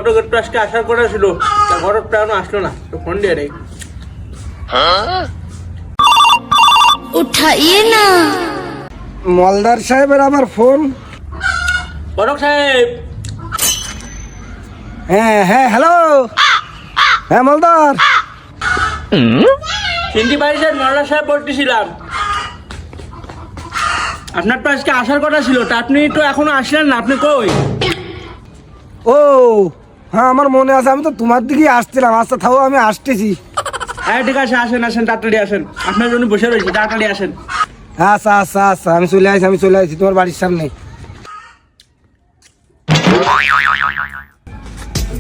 ঘটক একটু আজকে আসার কথা ছিল, তা ঘটকটা এখনো আসলো না, তো ফোন দিয়ে রে। উঠাইয়ে না। মলদার সাহেবের আমার ফোন। ঘটক সাহেব। হ্যাঁ হ্যাঁ, হ্যালো। হ্যাঁ মলদার। চিনতে পারিছেন? মল্লার সাহেব বলতেছিলাম। আপনার তো আজকে আসার কথা ছিল, তা আপনি তো এখনো আসলেন না, আপনি কই? ও হ্যাঁ, আমার মনে আছে, আমি তো তোমার দিকেই আসছিলাম। আচ্ছা থাকো, আমি আসতেছি। হ্যাঁ ঠিক আছে, আসেন আসেন, তাড়াতাড়ি আসেন, আপনার জন্য বসে রয়েছি, তাড়াতাড়ি আসেন। আচ্ছা আচ্ছা আচ্ছা, আমি চলে আসছি তোমার বাড়ির সামনে।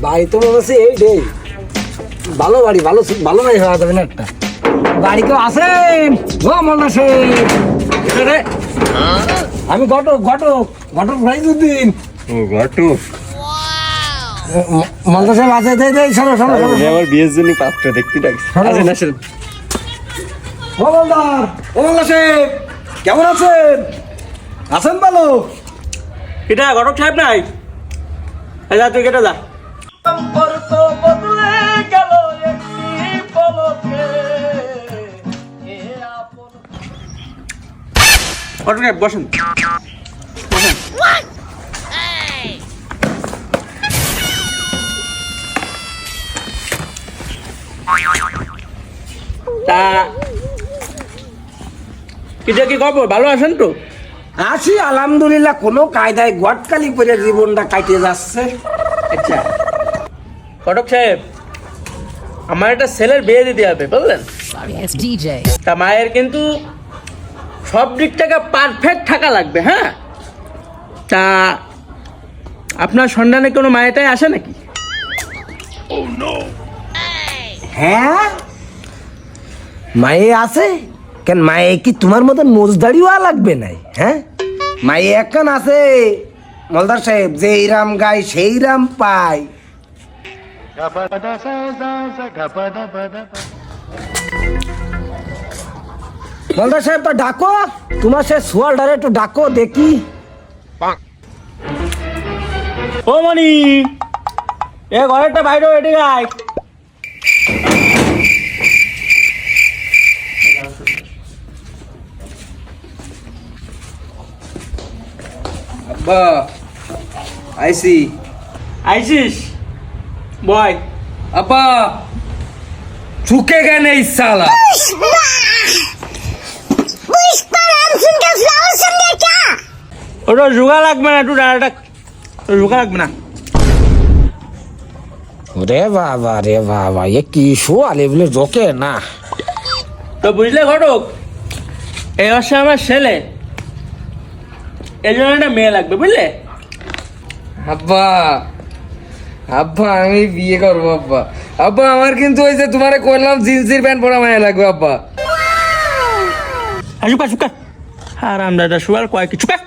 বাড়ি তো মনে হচ্ছে এই রে, ভালো বাড়ি, ভালো ভালো বাড়ি হওয়া যাবে না একটা। বাড়ি কেউ আছেন? ও মল্লা সাহেব, আমি ঘটক ভাইজুদ্দিন। ও ঘটক, মল্লা সাহেব আছে? শোনো আমার বিয়ের জন্য পাত্র দেখতে ডাকছি। আসেন আসেন। ও মলদার, ও মল্লা সাহেব, কেমন আছেন ভালো? এটা ঘটক সাহেব নাই? যা তুই কেটে যা। ঘটক সাহেব বসেন, তা এটা কি খবর, ভালো আছেন তো? আছি আলহামদুলিল্লাহ, কোনো কায়দায় গটকালি করে জীবনটা কাটিয়ে যাচ্ছে। আচ্ছা ঘটক সাহেব, আমার একটা ছেলের বিয়ে দিতে হবে, বুঝলেন? তা মায়ের কিন্তু সব দিক থেকে পারফেক্ট থাকা লাগবে। হ্যাঁ, তা আপনার সন্ধানে কোনো মায়েটাই আসে নাকি? হ্যাঁ মায়ে আছে কেন? মায়ে কি তোমার মতন মোজদাড়িও লাগবে নাই? হ্যাঁ, মায়ে একখান আছে মলদার সাহেব, যে এইরাম গায় সেই রাম পায়। মলদার সাহেব তো ডাকো, তোমার সে সোয়ালটারে একটু ডাকো দেখি। ও মনি, এ ঘরেরটা বাইরে এটি গায়। আব্বা আইসি। আইসিস বয়। আব্বা চুকে গেনে ইসালা। ওটা জোগা লাগবে না, একটু ডাইরেক্ট জোগা লাগবে না। রে বাবা, এ কি সোয়ালে বলে জোকে না। তো বুঝলে ঘটক, এই হচ্ছে আমার ছেলে, এই জন্য একটা মেয়ে লাগবে, বুঝলে? আব্বা আব্বা আমি বিয়ে করবো আব্বা। আব্বা আমার কিন্তু ওই যে তোমারে করলাম জিন্সের প্যান্ট পরা মায়া লাগবে আব্বা। চুকা হারাম দাদা সুয়াল কয় কি চুকা।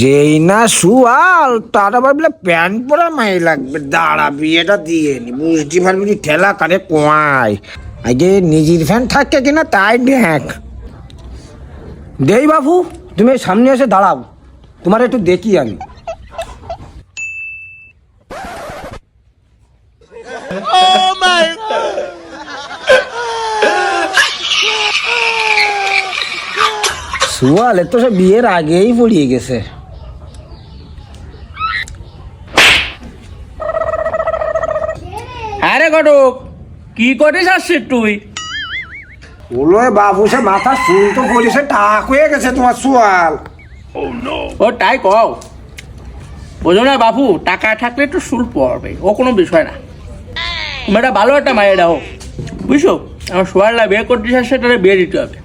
যেই না সুয়াল তার আবার বলে প্যান্ট পরা মাই লাগবে। দাঁড়া, বিয়েটা দিয়ে নি, বুঝতে পারবি ঠেলা কারে কোয়ায়। আগে নিজের ফ্যান থাকে কিনা তাই দেখ। দেই বাবু, তুমি সামনে এসে দাঁড়াও, তোমার একটু দেখি আমি। সুয়াল তো সে বিয়ের আগেই পড়িয়ে গেছে। আরে ঘটক, কি করিস আসছিস তুই? বলো বাবু, সে মাথা চুল তো করিছে, টাক হয়ে গেছে তোমার সুয়াল। ও তাই কও, বোঝো না বাবু, টাকা থাকলে একটু সুল পড়বে, ও কোনো বিষয় না। তুমি একটা ভালো একটা মায়ের দাও, বুঝছো? আমার সোয়ালটা বিয়ে করতে সেটা বিয়ে দিতে হবে।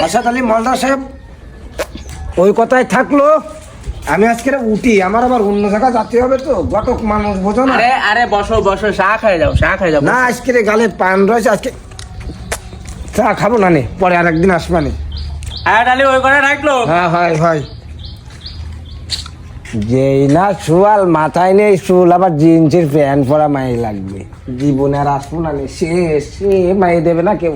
আচ্ছা তাহলে মলদার সাহেব ওই কথাই থাকলো, আমি আজকে উঠি, আমার আবার অন্য জায়গা যেতে হবে তো, ঘটক মানুষ বোঝো না। আরে বসো চা খাই যাও, না আজকে গালে পান রয়েছে, আজকে চা খাবো না, নে পরে আর একদিন আসবানি। হ্যাঁ তাহলে ওই কথা রাখলো। হ্যাঁ হয়। যেই না চুয়াল মাথায় নেই চুল, আবার জিন্সের প্যান্ট পরা মাই লাগবে। জীবনে আর আসবো না, সে মাই দেবে না কেউ।